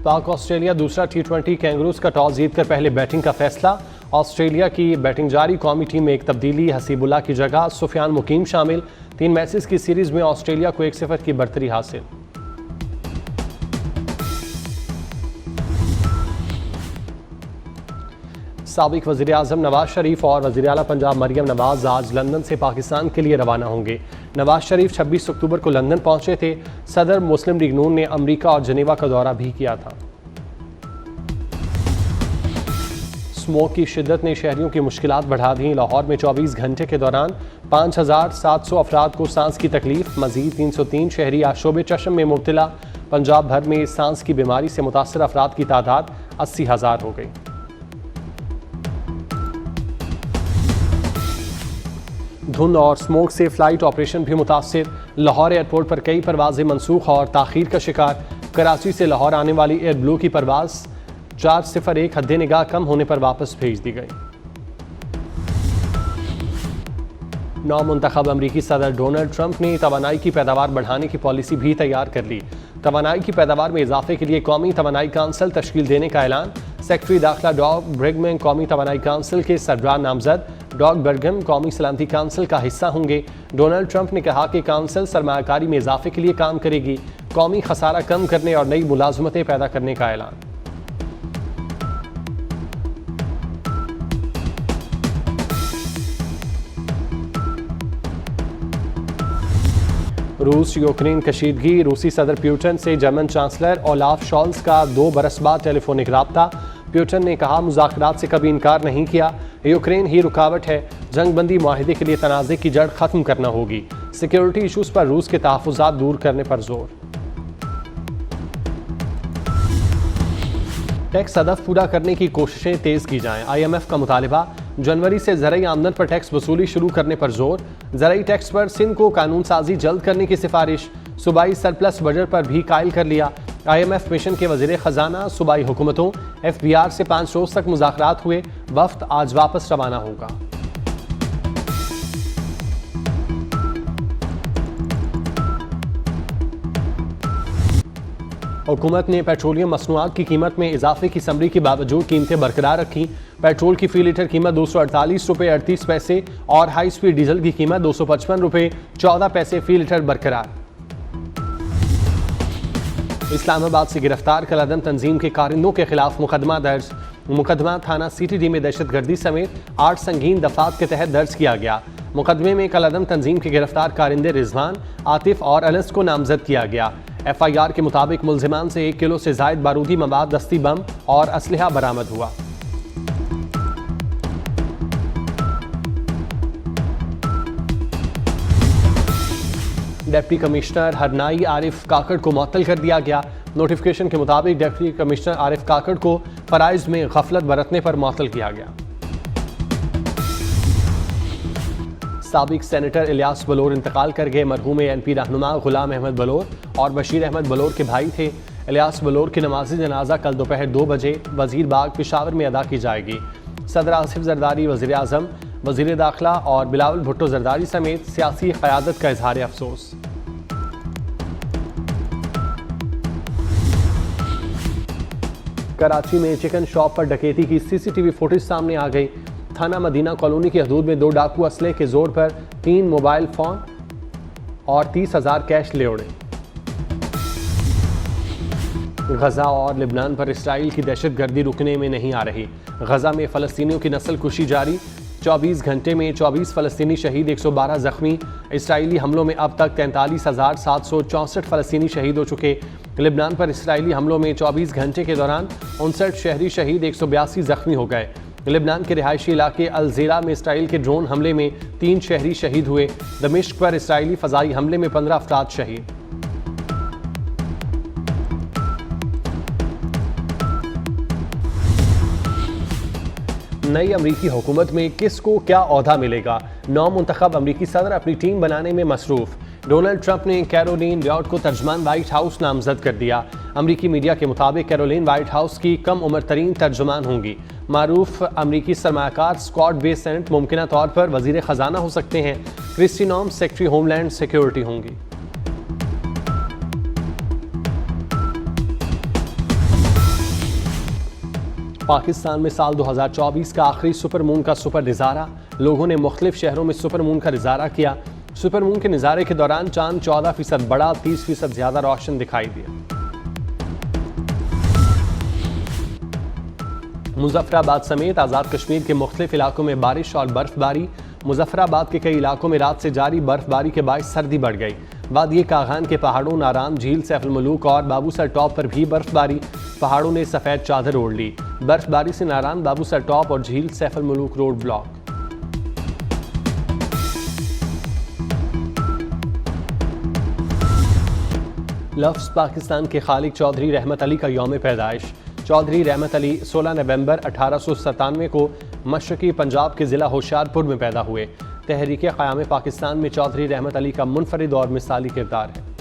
पाक ऑस्ट्रेलिया दूसरा T20 kangaroos का टॉस जीतकर पहले बैटिंग का फैसला। ऑस्ट्रेलिया की बैटिंग जारी, कौमी टीम में एक तब्दीली, हसीबुल्ला की जगह सुफियान मुकीम शामिल। 3 मैचेस की सीरीज में ऑस्ट्रेलिया को 1-0 की बढ़तरी हासिल। साबिक वज़ीर आज़म नवाज शरीफ और वज़ीर आला पंजाब मरियम नवाज आज लंदन से पाकिस्तान के लिए रवाना होंगे। नवाज शरीफ 26 अक्टूबर को लंदन पहुंचे थे। सदर मुस्लिम लीग नून ने अमरीका और जनेवा का दौरा भी किया था। स्मोक की शिद्दत ने शहरियों की मुश्किलात बढ़ा दी। लाहौर में 24 घंटे के दौरान 5700 अफराद को सांस की तकलीफ। मजीद 303 शहरी आशोबे चश्म में मुब्तला। पंजाब भर में सांस की बीमारी से मुतासर अफराद की तादाद 80,000 हो गई। धुंध और स्मोक से फ्लाइट ऑपरेशन भी मुतासिर। लाहौर एयरपोर्ट पर कई परवाजें मनसूख और ताखीर का शिकार। कराची से लाहौर आने वाली एयर ब्लू की परवाज 401 हद्दे निगाह कम होने पर वापस भेज दी गई। नौमुंतखब अमरीकी सदर डोनाल्ड ट्रंप ने तवानाई की पैदावार बढ़ाने की पॉलिसी भी तैयार कर ली। तवानाई की पैदावार में इजाफे के लिए कौमी तवानाई काउंसिल तश्कील देने का ऐलान। सेक्रेटरी दाखिला डॉग ब्रिगमैन कौमी तवानाई काउंसिल के सरबराह नामजद। डॉग बर्गम कौमी सलामती काउंसिल का हिस्सा होंगे। डोनाल्ड ट्रंप ने कहा कि काउंसिल सरमायाकारी में इजाफे के लिए काम करेगी। कौमी खसारा कम करने और नई मुलाजमतें पैदा करने का ऐलान। रूस यूक्रेन कशीदगी। रूसी सदर प्यूटन से जर्मन चांसलर ओलाफ शॉल्स का 2 बरस बाद टेलीफोनिक राब्ता। प्यूटन ने कहा, मुज़ाकरात से कभी इनकार नहीं किया। यूक्रेन ही रुकावट है। जंगबंदी माहिदे के लिए तनाज़े की जड़ खत्म करना होगी। सिक्योरिटी इशूज़ पर रूस के तहफ़्फ़ुज़ात दूर करने पर जोर। टैक्स हदफ पूरा करने की कोशिशें तेज़ की जाएं। IMF का मुतालिबा। जनवरी से ज़रई आमदन पर टैक्स वसूली शुरू करने पर जोर। ज़रई टैक्स पर सिंध को कानून साजी जल्द करने की सिफारिश। सूबाई सरप्लस बजट पर भी कायल कर लिया। IMF मिशन के वज़ीर ख़जाना सूबाई हुकूमतों FBR से 5 रोज़ तक मुज़ाकरात हुए। वफ़द आज वापस रवाना होगा। हुकूमत ने पेट्रोलियम मसनूआत की कीमत में इजाफे की समरी के बावजूद कीमतें बरकरार रखी। पेट्रोल की फ़ी लीटर कीमत 248 रुपये 38 पैसे और हाई स्पीड डीजल की कीमत 255 रुपये 14 पैसे फ़ी लीटर बरकरार। इस्लामाबाद से गिरफ्तार कलादम तंजीम के कारिंदों के खिलाफ मुकदमा दर्ज। मुकदमा थाना CTD में दहशतगर्दी समेत 8 संगीन दफात के तहत दर्ज किया गया। मुकदमे में कलादम तंजीम के गिरफ्तार कारिंदे रिजवान, आतिफ और अनस को नामजद किया गया। FIR के मुताबिक मुल्जिमान से 1 किलो से जायद बारूदी मवाद, दस्ती बम और असलहा बरामद हुआ। डिप्टी कमिश्नर हरनाई आरिफ काकड़ को मुअत्तल कर दिया गया। नोटिफिकेशन के मुताबिक डिप्टी कमिश्नर आरिफ काकड़ को फराइज में गफलत बरतने पर मुअत्तल किया गया। साबिक सेनेटर इलियास बलोर इंतकाल कर गए। मरहूम NP रहनुमा गुलाम अहमद बलोर और बशीर अहमद बलोर के भाई थे। इलियास बलोर की नमाज़ी जनाजा कल दोपहर 2 बजे वजीर बाग पेशावर में अदा की जाएगी। सदर आसिफ जरदारी, वज़ीर आज़म, वज़ीर दाखिला और बिलावल भुट्टो जरदारी समेत सियासी क़यादत का इजहार अफसोस। कराची में चिकन शॉप पर डकैती की CCTV फुटेज सामने आ गई। थाना मदीना कॉलोनी की हदूद में 2 डाकू असले के जोर पर 3 मोबाइल फ़ोन और 30,000 कैश ले उड़े। गजा और लिबनान पर इसराइल की दहशतगर्दी रुकने में नहीं आ रही। गजा में फ़लस्तीनियों की नस्ल कुशी जारी। 24 घंटे में 24 फ़लस्तीनी शहीद, 112 ज़ख्मी। इसराइली हमलों में अब तक 43,764 फ़लस्तीनी शहीद हो चुके। लिबनान पर इसराइली हमलों में 24 घंटे के दौरान 59 शहरी शहीद, 182 ज़ख्मी हो गए। लिबनान के रिहायशी इलाके अल-ज़ेरा में इसराइल के ड्रोन हमले में 3 शहरी शहीद हुए। दमिश्क पर इसराइली फ़ज़ाई हमले में 15 अफराद शहीद। नई अमरीकी हुकूमत में किसको क्या ओहदा मिलेगा? नौमुंतखब अमरीकी सदर अपनी टीम बनाने में मसरूफ। डोनाल्ड ट्रंप ने कैरोलिन लियॉट को तर्जुमान व्हाइट हाउस नामजद कर दिया। अमरीकी मीडिया के मुताबिक कैरोलिन व्हाइट हाउस की कम उम्र तरीन तर्जुमान होंगी। मारूफ अमरीकी सरमायाकार स्कॉट बेसेंट मुमकिना तौर पर वजीर खजाना हो सकते हैं। क्रिस्टी नॉम सेक्रेटरी होमलैंड सिक्योरिटी होंगी। पाकिस्तान में साल 2024 का आखिरी सुपर मून का सुपर नज़ारा। लोगों ने मुख्तलिफ शहरों में सुपर मून का नज़ारा किया। सुपर मून के नज़ारे के दौरान चांद 14% बड़ा, 30% ज़्यादा रोशन दिखाई दिया। मुजफ्फराबाद समेत आज़ाद कश्मीर के मुख्तलिफ इलाकों में बारिश और बर्फबारी। मुजफ्फराबाद के कई इलाकों में रात से जारी बर्फबारी के बायस सर्दी बढ़ गई। वादिये कागान के पहाड़ों, नाराम झील, सैफुल मलूक और बाबूसर टॉप पर भी बर्फबारी। पहाड़ों ने सफ़ेद चादर ओढ़ ली। बर्फबारी से नारान, बाबूसर टॉप और झील सैफुल मलूक रोड ब्लॉक। लफ्ज़ पाकिस्तान के खालिक चौधरी रहमत अली का यौम पैदाइश। चौधरी रहमत अली 16 नवंबर 1897 को मशरकी पंजाब के ज़िला होशियारपुर में पैदा हुए। तहरीक क़याम पाकिस्तान में चौधरी रहमत अली का मुनफरिद और मिसाली किरदार है।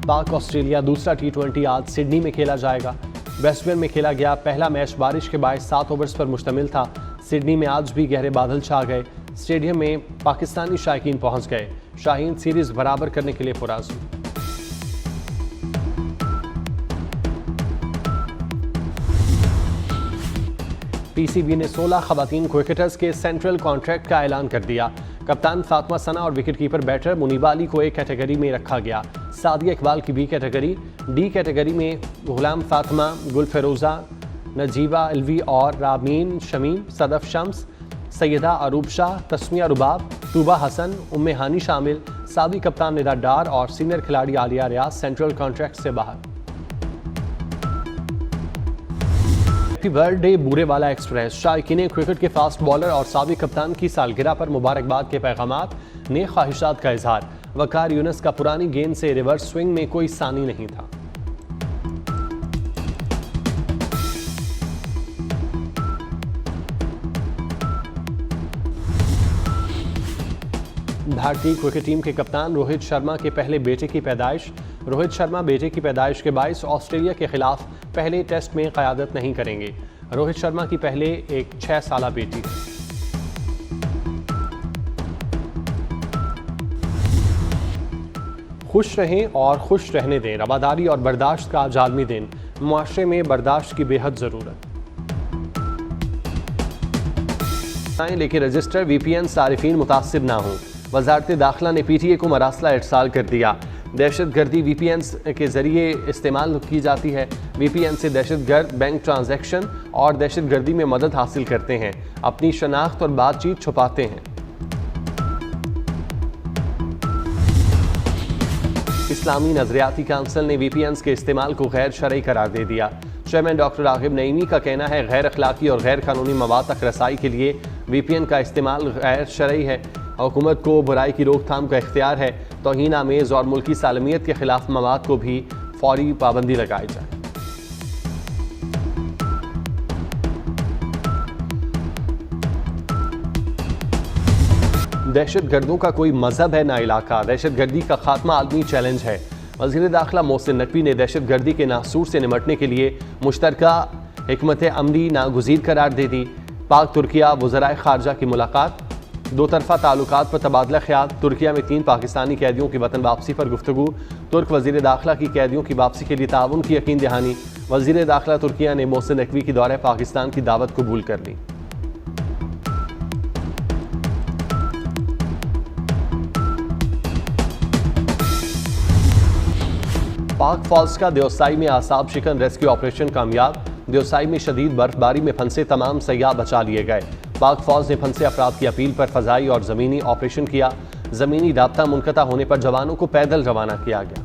पाक ऑस्ट्रेलिया दूसरा T20 आज सिडनी में खेला जाएगा। ब्रिस्बेन में खेला गया पहला मैच बारिश के बाद 7 ओवर्स पर मुश्तमिल था। सिडनी में आज भी गहरे बादल छा गए। स्टेडियम में पाकिस्तानी शायकीन पहुंच गए। शाहीन सीरीज बराबर करने के लिए पुराज़ू। पीसीबी ने 16 खवातीन क्रिकेटर्स के सेंट्रल कॉन्ट्रैक्ट का ऐलान कर दिया। कप्तान फातिमा सना और विकेटकीपर बैटर मुनीबा अली को एक कैटेगरी में रखा गया। सादिया इकबाल की बी कैटेगरी। डी कैटेगरी में गुलाम फातिमा, गुल फेरोज़ा, नजीबा अलवी और रामीन शमीम, सदफ शम्स, सैयदा अरूब शाह, तस्मिया रुबाब, तूबा हसन, उम्मे हानी शामिल। सादी कप्तान निदा डार और सीनियर खिलाड़ी आलिया रियाज सेंट्रल कॉन्ट्रैक्ट से बाहर। Happy birthday Burewala express. शायकीन क्रिकेट के फास्ट बॉलर और साबिक कप्तान की सालगिरह पर मुबारकबाद के पैगामात, नेक ख्वाहिशात का इजहार। वकार यूनुस का पुरानी गेंद से रिवर्स स्विंग में कोई सानी नहीं था। भारतीय क्रिकेट टीम के कप्तान रोहित शर्मा के पहले बेटे की पैदाइश। रोहित शर्मा बेटे की पैदाइश के बायस ऑस्ट्रेलिया के खिलाफ पहले टेस्ट में क़यादत नहीं करेंगे। रोहित शर्मा की पहले एक 6 साला बेटी है। खुश रहें और खुश रहने दें। रवादारी और बर्दाश्त का आज आलमी दिन। मुआशरे में बर्दाश्त की बेहद ज़रूरत। लेकिन रजिस्टर VPN सारिफीन मुतासिर ना हों। वजारत दाखिला ने PTA को मरासला इरसाल कर दिया। दहशतगर्दी VPN के ज़रिए इस्तेमाल की जाती है। VPN से दहशतगर्द बैंक ट्रांजैक्शन और दहशतगर्दी में मदद हासिल करते हैं, अपनी शनाख्त और बातचीत छुपाते हैं। इस्लामी नजरियाती काउंसिल ने VPNs के इस्तेमाल को गैर शरई करार दे दिया। चेयरमैन डॉक्टर रागिब नईमी का कहना है, गैर अखलाकी और गैर कानूनी मवाद तक रसाई के लिए VPN का इस्तेमाल गैर शरई है। हुकूमत को बुराई की रोकथाम का इख्तियार है। तौहीन आमेज और मुल्की सालमियत के खिलाफ मवाद को भी फौरी पाबंदी लगाई जाए। दहशत गर्दों का कोई मजहब है ना इलाका। दहशत गर्दी का खात्मा आलमी चैलेंज है। वज़ीर दाखिला मोहसिन नकवी ने दहशत गर्दी के नासूर से निमटने के लिए मुश्तरका हिकमत अमली नागुज़ीर करार दे दी। पाक तुर्किया वज़राए ख़ारजा की मुलाकात। दो तरफ़ा ताल्लुकात पर तबादला ख्याल। तुर्किया में 3 पाकिस्तानी कैदियों की वतन वापसी पर गुफ्तगू। तुर्क वज़ीर दाखिला की कैदियों की वापसी के लिए ताउन की यकीन दहानी। वज़ीर दाखिला तुर्किया ने मोहसिन नकवी की दौरे पाकिस्तान की दावत कबूल कर ली। पाक फॉल्स का देवसाई में आसाब शिकन रेस्क्यू ऑपरेशन कामयाब। देवसाई में शदीद बर्फबारी में फंसे तमाम सयाह बचा लिए गए। पाक फौज ने फंसे अफराद की अपील पर फजाई और ज़मीनी ऑपरेशन किया। ज़मीनी राब्ता मुनक़ता होने पर जवानों को पैदल रवाना किया गया।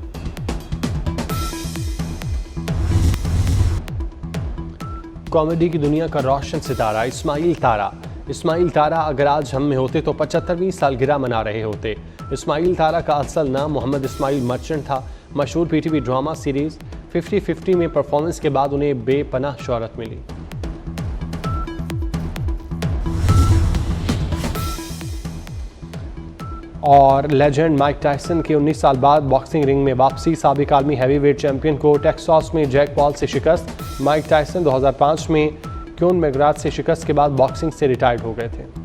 कॉमेडी की दुनिया का रोशन सितारा इस्माइल तारा। इस्माइल तारा अगर आज हम में होते तो 75वीं सालगिरह मना रहे होते। इस्माइल तारा का असल नाम मोहम्मद इस्माइल मर्चेंट था। मशहूर PTV ड्रामा सीरीज़ 50-50 में परफॉर्मेंस के बाद उन्हें बेपनाह शोहरत मिली। और लेजेंड माइक टायसन के 19 साल बाद बॉक्सिंग रिंग में वापसी। साबिक आलमी हैवीवेट चैंपियन को टेक्सास में जैक पॉल से शिकस्त। माइक टायसन 2005 में क्योन मैकग्राथ से शिकस्त के बाद बॉक्सिंग से रिटायर्ड हो गए थे।